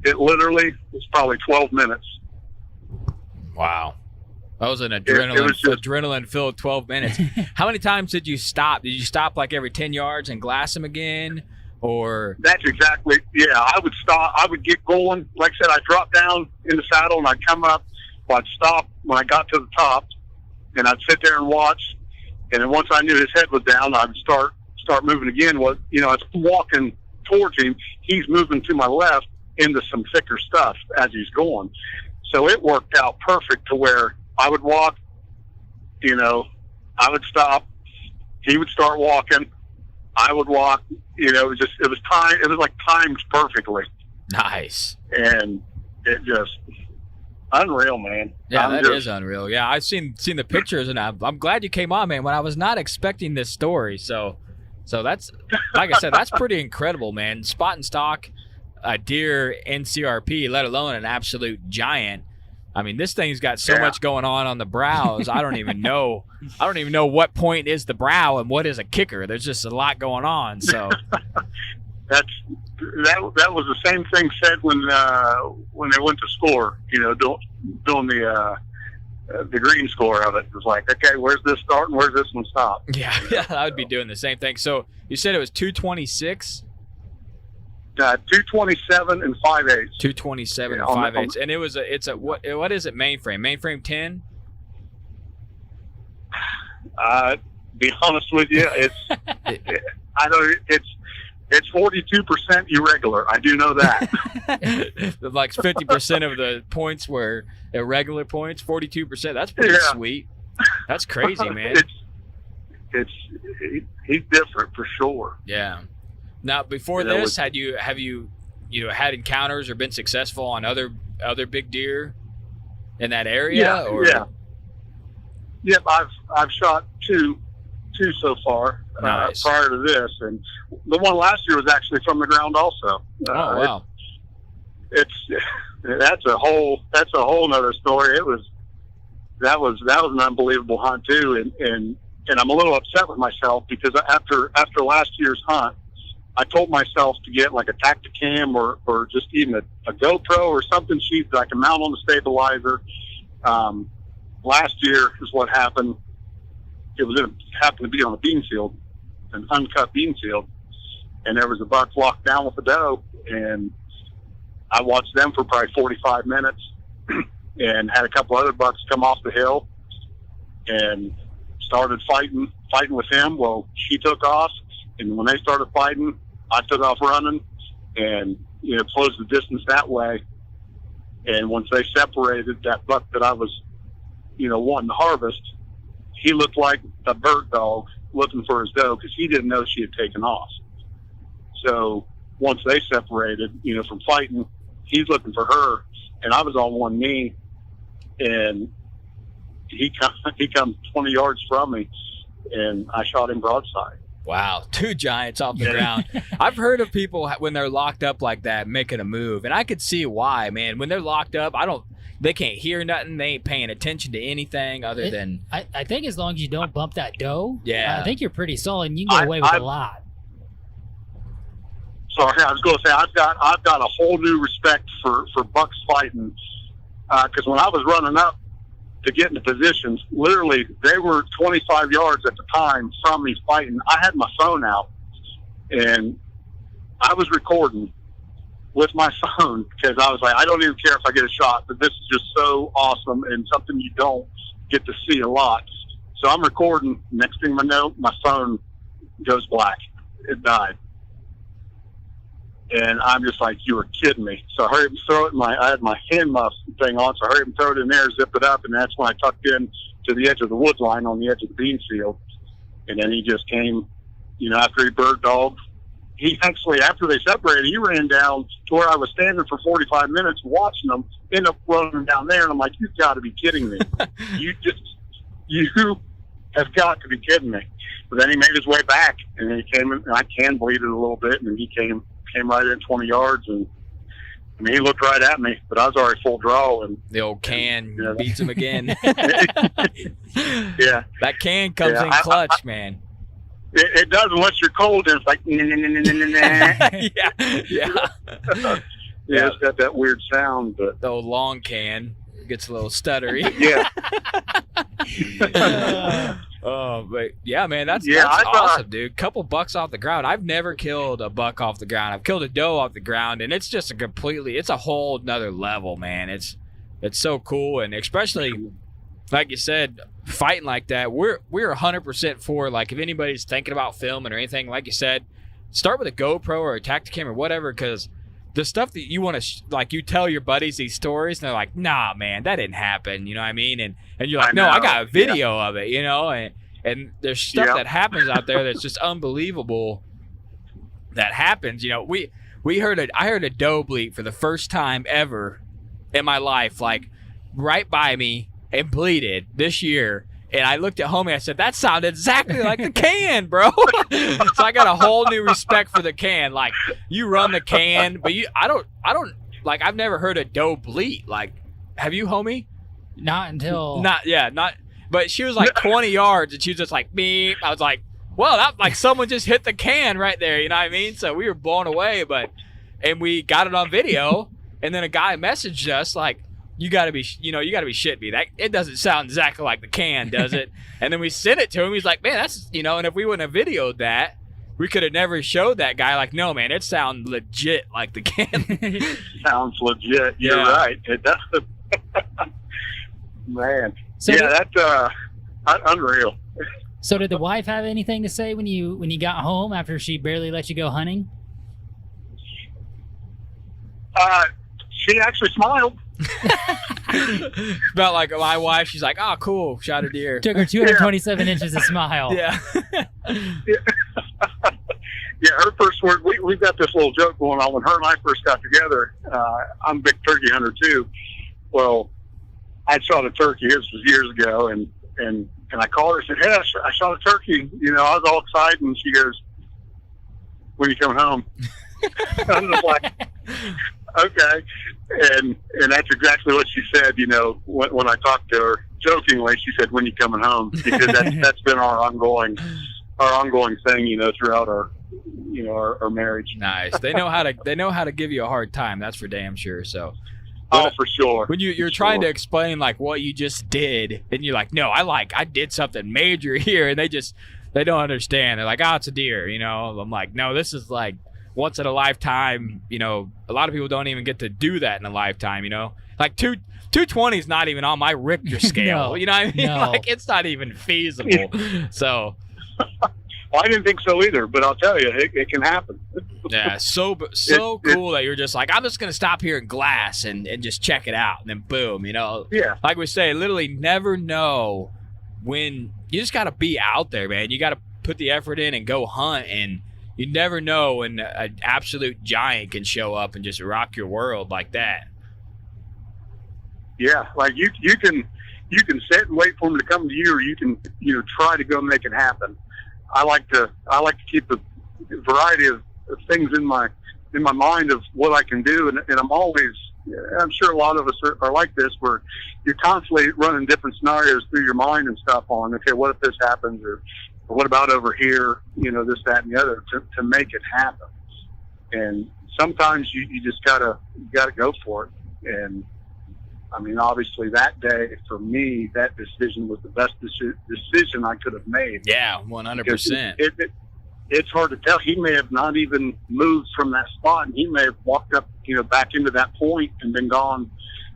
it literally was probably 12 minutes. Wow. That was an adrenaline-filled 12 minutes. How many times did you stop? Did you stop like every 10 yards and glass him again? Or that's exactly, yeah. I would stop. I would get going. Like I said, I'd drop down in the saddle and I'd come up. I'd stop when I got to the top, and I'd sit there and watch. And then once I knew his head was down, I'd start moving again. Well, I was walking towards him. He's moving to my left into some thicker stuff as he's going. So it worked out perfect to where I would walk, I would stop, he would start walking, I would walk, it was like timed perfectly. Nice. And it just, unreal, man. Yeah, that is unreal. Yeah, I've seen the pictures, and I'm glad you came on, man, when I was not expecting this story. So that's, like I said, that's pretty incredible, man. Spot and stalk a deer in CRP, let alone an absolute giant. I mean, this thing's got so much going on the brows. I don't even know what point is the brow and what is a kicker. There's just a lot going on. So that was the same thing said when they went to score. Doing the green score of it. It was like, okay, where's this start and where's this one stop? Yeah, I would be doing the same thing. So you said it was 226. 227 and 5/8. 227 and 5/8, and it's a what is it? Mainframe 10. Be honest with you, it's it's 42% irregular. I do know that. Like 50% of the points were irregular points. 42%. That's pretty sweet. That's crazy, man. He's different for sure. Yeah. Now, before this, have you had encounters or been successful on other big deer in that area? Yep, I've shot two so far. Nice. Prior to this, and the one last year was actually from the ground also. Oh wow! that's a whole nother story. That was an unbelievable hunt too, and I'm a little upset with myself because after last year's hunt, I told myself to get like a Tacticam or just even a GoPro or something cheap that I can mount on the stabilizer. Last year is what happened. It happened to be on a bean field, an uncut bean field, and there was a buck locked down with a doe, and I watched them for probably 45 minutes and had a couple other bucks come off the hill and started fighting with him. Well, she took off, and when they started fighting, I took off running and, closed the distance that way. And once they separated, that buck that I was, wanting to harvest, he looked like a bird dog looking for his doe because he didn't know she had taken off. So once they separated, from fighting, he's looking for her, and I was on one knee, and he comes 20 yards from me, and I shot him broadside. Wow, 2 giants off the ground. I've heard of people when they're locked up like that making a move, and I could see why, man. When they're locked up, they can't hear nothing. They ain't paying attention to anything other than. I think as long as you don't bump that doe, yeah, I think you're pretty solid, and you can get away with a lot. Sorry, I was going to say I've got a whole new respect for bucks fighting, because when I was running up to get into positions, literally they were 25 yards at the time from me fighting. I had my phone out and I was recording with my phone because I was like, I don't even care if I get a shot, but this is just so awesome and something you don't get to see a lot. So I'm recording. Next thing I know, my phone goes black. It died. And I'm just like, you were kidding me. So I hurried and throw it I had my hand muff thing on, so I hurried and throw it in there, zip it up, and that's when I tucked in to the edge of the wood line on the edge of the bean field. And then he just came, after he bird dogged. He actually, after they separated, he ran down to where I was standing for 45 minutes watching them, end up running down there, and I'm like, you've got to be kidding me. You have got to be kidding me. But then he made his way back, and then he came in, and I can bleed it a little bit, and then he came right in 20 yards, and he looked right at me, but I was already full draw, and the old can beats him again. Yeah, that can comes in clutch, man. It does unless you're cold, and it's like yeah, it's got that weird sound, but the old long can gets a little stuttery. Yeah. But yeah, man, that's awesome, dude. Couple bucks off the ground. I've never killed a buck off the ground. I've killed a doe off the ground, and it's just it's a whole nother level, man. It's so cool, and especially like you said, fighting like that. We're 100% for, like, if anybody's thinking about filming or anything, like you said, start with a GoPro or a Tacticam or whatever, because the stuff that you want to like, you tell your buddies these stories, and they're like, nah, man, that didn't happen. You know what I mean? And you're like, no, I got a video of it, and there's stuff that happens out there that's just unbelievable that happens. I heard a doe bleat for the first time ever in my life, like right by me, and bleated this year. And I looked at homie and I said, that sounded exactly like the can, bro. So I got a whole new respect for the can. Like, you run the can, but I don't like, I've never heard a doe bleat. Like, have you, homie? But she was like 20 yards, and she was just like, beep. I was like, well, that, like, someone just hit the can right there, you know what I mean? So we were blown away, and we got it on video, and then a guy messaged us like, you gotta be shitting me. That it doesn't sound exactly like the can, does it? And then we sent it to him. He's like, man, that's, and if we wouldn't have videoed that, we could have never showed that guy. Like, no, man, it sounds legit like the can. Sounds legit. You're right. It does. Man. So that's unreal. So did the wife have anything to say when you got home after she barely let you go hunting? She actually smiled. About like my wife, she's like, oh, cool, shot a deer. Took her 227 inches to smile. Yeah. Yeah, her first word, we've got this little joke going on. When her and I first got together, I'm a big turkey hunter too. Well, I shot a turkey, this was years ago, and I called her and said, hey, I shot a turkey. I was all excited, and she goes, when are you coming home? I was just like, Okay, and that's exactly what she said. You know, when I talked to her jokingly, she said, "When you coming home?" Because that's been our ongoing thing. You know, throughout our marriage. Nice. They know how to give you a hard time. That's for damn sure. So. Oh, for sure. When you're trying to explain like what you just did, and you're like, no, I did something major here, and they don't understand. They're like, oh, it's a deer, you know. I'm like, no, this is like once in a lifetime. You know, a lot of people don't even get to do that in a lifetime. You know, like 220 is not even on my Richter scale. No, you know what I mean? no. Like it's not even feasible. So. Well, I didn't think so either, but I'll tell you, it can happen. Yeah, so cool that you're just like, I'm just going to stop here in glass and just check it out. And then boom, you know. Yeah. Like we say, literally never know when – you just got to be out there, man. You got to put the effort in and go hunt. And you never know when an absolute giant can show up and just rock your world like that. Yeah, like you can sit and wait for them to come to you, or you can try to go make it happen. I like to keep a variety of things in my mind of what I can do, and I'm sure a lot of us are like this, where you're constantly running different scenarios through your mind and stuff on, okay, what if this happens, or what about over here, this, that, and the other, to make it happen. And sometimes you just gotta go for it. And I mean, obviously that day for me, that decision was the best decision I could have made. Yeah, 100%. It's hard to tell. He may have not even moved from that spot, and he may have walked up, back into that point and been gone.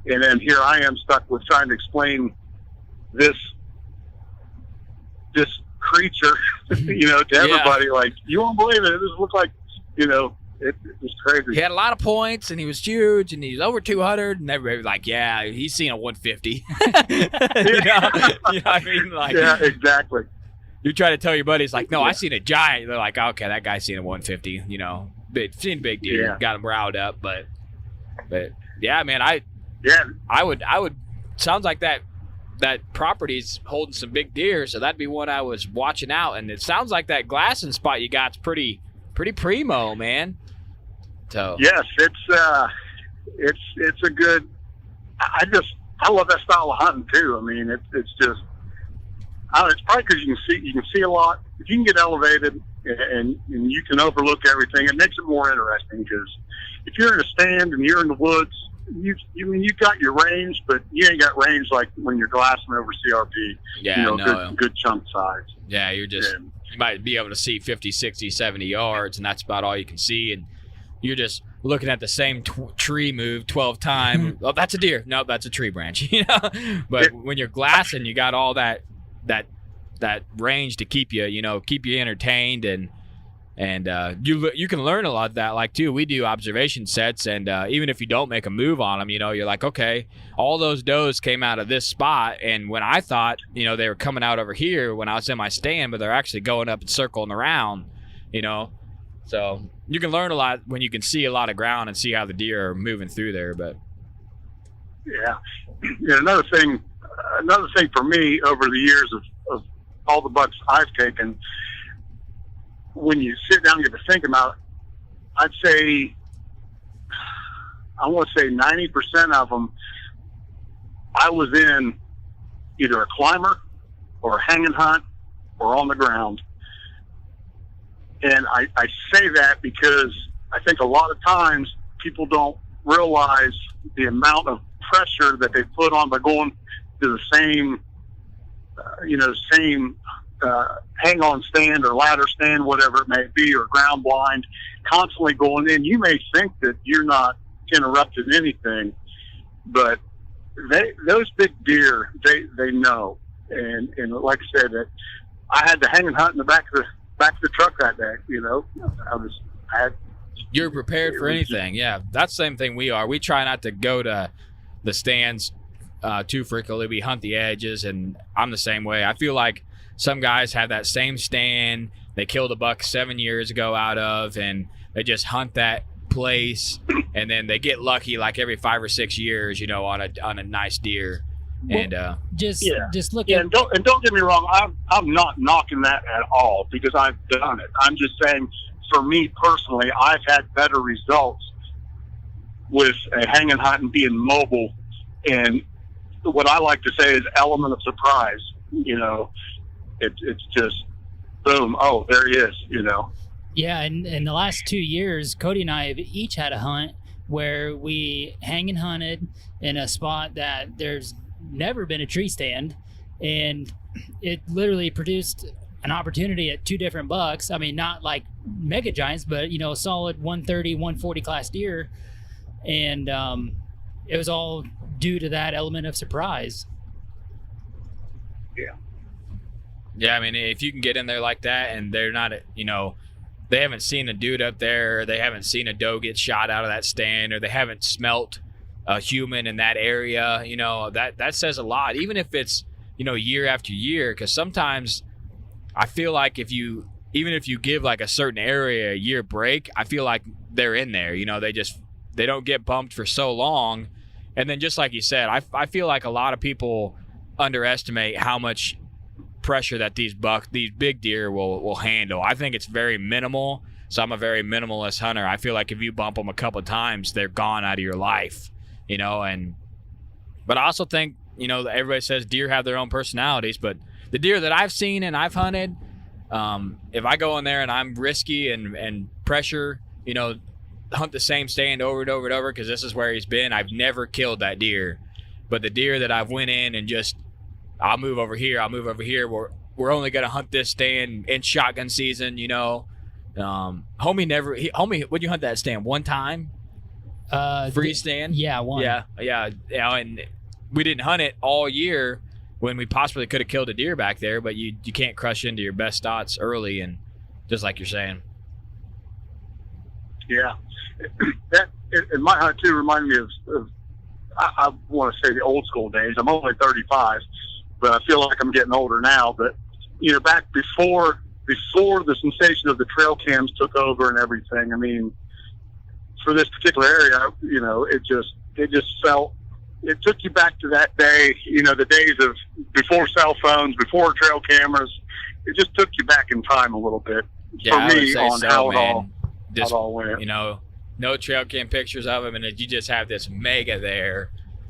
And then here I am stuck with trying to explain this creature, to everybody. Yeah. Like, you won't believe it. It just looked like, it was crazy. He had a lot of points, and he was huge, and he's over 200, and everybody was like, yeah, he's seen a 150. you know what I mean? Like, yeah, exactly. You try to tell your buddies, like, no, I seen a giant. They're like, okay, that guy's seen a 150, seen a big deer, got him riled up. But yeah, man, I would, sounds like that property's holding some big deer, so that'd be one I was watching out. And it sounds like that glassing spot you got's pretty primo, man. So yes, it's a good. I love that style of hunting too. I mean, it's just. It's probably because you can see a lot. If you can get elevated and you can overlook everything, it makes it more interesting. Because if you're in a stand and you're in the woods, you got your range, but you ain't got range like when you're glassing over CRP. Yeah, good chunk size. Yeah, you might be able to see 50, 60, 70 yards, and that's about all you can see. And you're just looking at the same tree move 12 times. Oh, that's a deer. No, that's a tree branch. But when you're glassing, you got all that range to keep you entertained, and you can learn a lot of that. Like too, we do observation sets, and even if you don't make a move on them, you're like, okay, all those does came out of this spot, and when I thought they were coming out over here when I was in my stand, but they're actually going up and circling around, so you can learn a lot when you can see a lot of ground and see how the deer are moving through there. But yeah, another thing for me over the years of all the bucks I've taken, when you sit down and get to think about it, I want to say 90% of them, I was in either a climber or a hanging hunt or on the ground. And I say that because I think a lot of times people don't realize the amount of pressure that they put on by going to the same hang-on stand or ladder stand, whatever it may be, or ground blind, constantly going in. You may think that you're not interrupting anything, but those big deer, they know. And like I said, I had the hanging hunt in the back of the truck that day. You're prepared for anything. Yeah, that's the same thing we are. We try not to go to the stands too frequently. We hunt the edges, and I'm the same way. I feel like some guys have that same stand they killed a buck 7 years ago out of, and they just hunt that place, and then they get lucky like every 5 or 6 years, on a nice deer. And just look at and don't get me wrong, I'm not knocking that at all, because I've done it. I'm just saying, for me personally, I've had better results with a hanging hunt and being mobile, and what I like to say is element of surprise. You know, it's just boom, oh, there he is. You know. Yeah, and in the last 2 years, Cody and I have each had a hunt where we hang and hunted in a spot that there's never been a tree stand, and it literally produced an opportunity at 2 different bucks. I mean, not like mega giants, but, you know, solid 130, 140 class deer. And it was all due to that element of surprise. Yeah. Yeah, I mean, if you can get in there like that and they're not, you know, they haven't seen a dude up there, or they haven't seen a doe get shot out of that stand, or they haven't smelt a human in that area, you know, that says a lot, even if it's, you know, year after year. Because sometimes I feel like even if you give like a certain area a year break, I feel like they're in there, you know, they don't get bumped for so long. And then just like you said, I feel like a lot of people underestimate how much pressure that these big deer will handle. I think it's very minimal, so I'm a very minimalist hunter. I feel like if you bump them a couple of times, they're gone out of your life, you know. But I also think, you know, everybody says deer have their own personalities, but the deer that I've seen and I've hunted, if I go in there and I'm risky and pressure, you know, hunt the same stand over and over and over because this is where he's been, I've never killed that deer. But the deer that I've went in and just, I'll move over here, we're only going to hunt this stand in shotgun season, you know. Homie, would you hunt that stand one time? Free stand? Yeah, one. Yeah. You know, and we didn't hunt it all year when we possibly could have killed a deer back there, but you can't crush into your best spots early, and just like you're saying. Yeah. That, in my hunt too, reminded me of I want to say the old school days. I'm only 35, but I feel like I'm getting older now. But, you know, back before the sensation of the trail cams took over and everything, I mean, for this particular area, you know, it just felt, it took you back to that day, you know, the days of before cell phones, before trail cameras. It just took you back in time a little bit Yeah, for me on how it Just, all went. You know, no trail cam pictures of him, and you just have this mega there.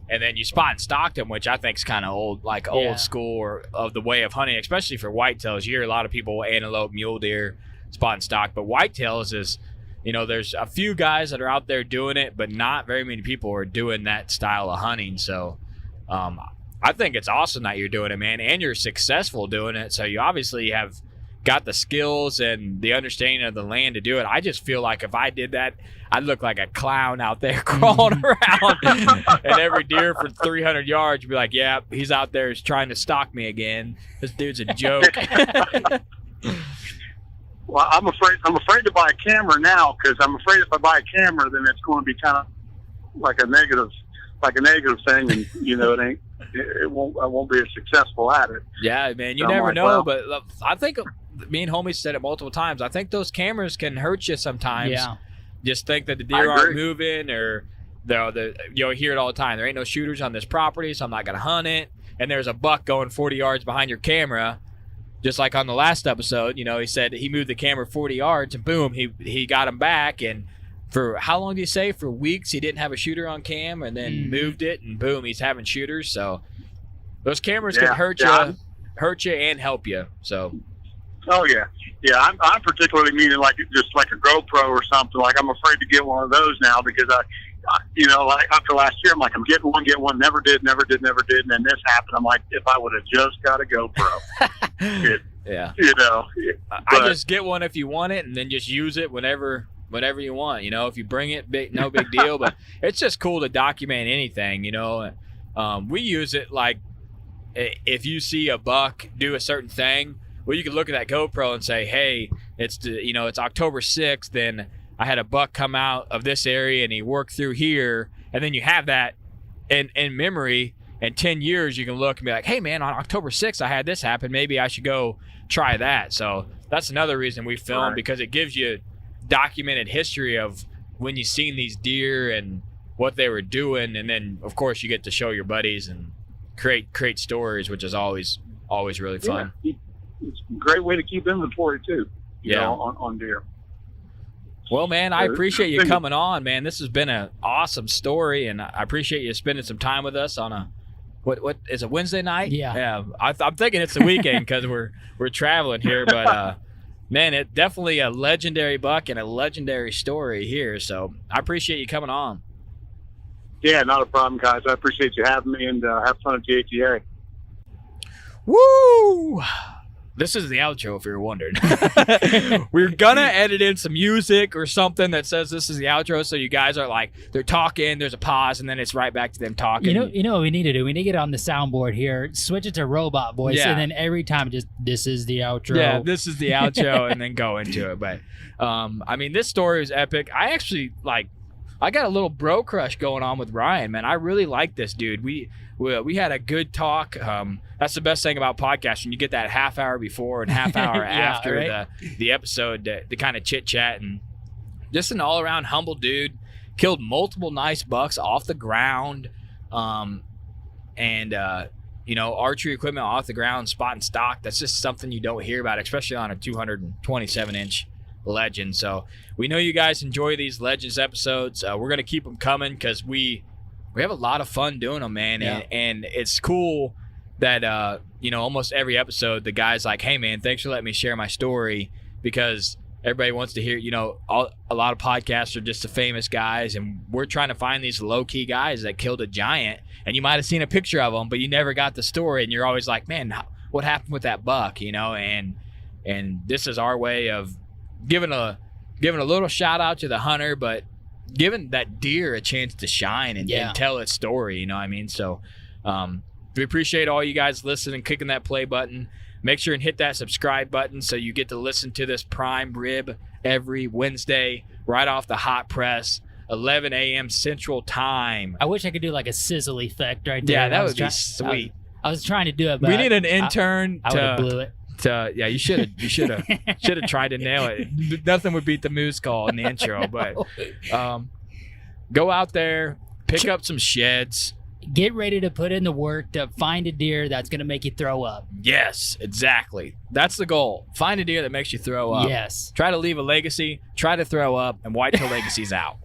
And then you spot and stalked him, which I think is kind of old, like old school or of the way of hunting, especially for whitetails. You hear a lot of people antelope, mule deer, spot and stalk, but whitetails is, you know, there's a few guys that are out there doing it, but not very many people are doing that style of hunting. So I think it's awesome that you're doing it, man, and you're successful doing it. So you obviously have got the skills and the understanding of the land to do it. I just feel like if I did that, I'd look like a clown out there crawling around, and every deer for 300 yards, you'd be like, yeah, he's out there, he's trying to stalk me again. This dude's a joke. Well, I'm afraid to buy a camera now, because I'm afraid if I buy a camera, then it's going to be kind of like a negative thing, and you know, I won't be as successful at it. Yeah, man, you So never like, know, well, but I think me and homie said it multiple times. I think those cameras can hurt you sometimes. Yeah. Just think that the deer aren't moving, or you'll hear it all the time. There ain't no shooters on this property, so I'm not gonna hunt it. And there's a buck going 40 yards behind your camera. Just like on the last episode, you know, he said he moved the camera 40 yards, and boom, he got him back. And for how long do you say? For weeks, he didn't have a shooter on cam, and then moved it, and boom, he's having shooters. So those cameras can hurt you and help you. So. Oh yeah. I'm particularly meaning like just like a GoPro or something. Like I'm afraid to get one of those now, because I you know, like after last year, I'm like, I'm getting one, never did, and then this happened. I'm like, if I would have just got a GoPro, Yeah. You know, I just get one if you want it, and then just use it whenever you want. You know, if you bring it, no big deal. But it's just cool to document anything. You know, we use it like if you see a buck do a certain thing. Well, you can look at that GoPro and say, hey, it's October 6th, and I had a buck come out of this area, and he worked through here. And then you have that in memory. In 10 years, you can look and be like, hey, man, on October 6th, I had this happen. Maybe I should go try that. So that's another reason we film, because it gives you documented history of when you seen these deer and what they were doing. And then, of course, you get to show your buddies and create stories, which is always really fun. Yeah. It's a great way to keep inventory too, you know, on deer. Well, man, I appreciate you coming on, man. This has been an awesome story, and I appreciate you spending some time with us on a what is it, Wednesday night? Yeah. I'm thinking it's the weekend because we're traveling here, but man, it definitely a legendary buck and a legendary story here. So I appreciate you coming on. Yeah, not a problem, guys. I appreciate you having me, and have fun at JTA. Woo! This is the outro, if you're wondering. We're gonna edit in some music or something that says this is the outro, so you guys are like, they're talking, there's a pause, and then it's right back to them talking. You know what we need to do? We need to get on the soundboard here, switch it to robot voice, Yeah. and then every time just, this is the outro. Yeah, this is the outro, and then go into it. But I mean, this story is epic. I actually I got a little bro crush going on with Ryan, man. I really like this dude. We had a good talk. That's the best thing about podcasting. You get that half hour before and half hour after right? the episode to kind of chit chat, and just an all around humble dude. Killed multiple nice bucks off the ground, and archery equipment off the ground, spot and stock. That's just something you don't hear about, especially on a 227-inch legend. So we know you guys enjoy these Legends episodes. We're gonna keep them coming because we have a lot of fun doing them, man. Yeah. And it's cool that almost every episode the guy's like, hey man, thanks for letting me share my story, because everybody wants to hear, a lot of podcasts are just the famous guys, and we're trying to find these low-key guys that killed a giant, and you might have seen a picture of them, but you never got the story, and you're always like, man, what happened with that buck, and this is our way of giving a little shout out to the hunter, but giving that deer a chance to shine and tell its story, you know what I mean? So we appreciate all you guys listening, clicking that play button. Make sure and hit that subscribe button so you get to listen to this prime rib every Wednesday right off the hot press, 11 a.m. Central Time. I wish I could do like a sizzle effect right there. Yeah, that would be sweet. I was trying to do it, but we need an intern I would have blew it. Yeah, you should have tried to nail it. Nothing would beat the moose call in the intro, but go out there, pick up some sheds. Get ready to put in the work to find a deer that's going to make you throw up. Yes, exactly. That's the goal. Find a deer that makes you throw up. Yes. Try to leave a legacy, try to throw up, and Whitetail Legacy's out.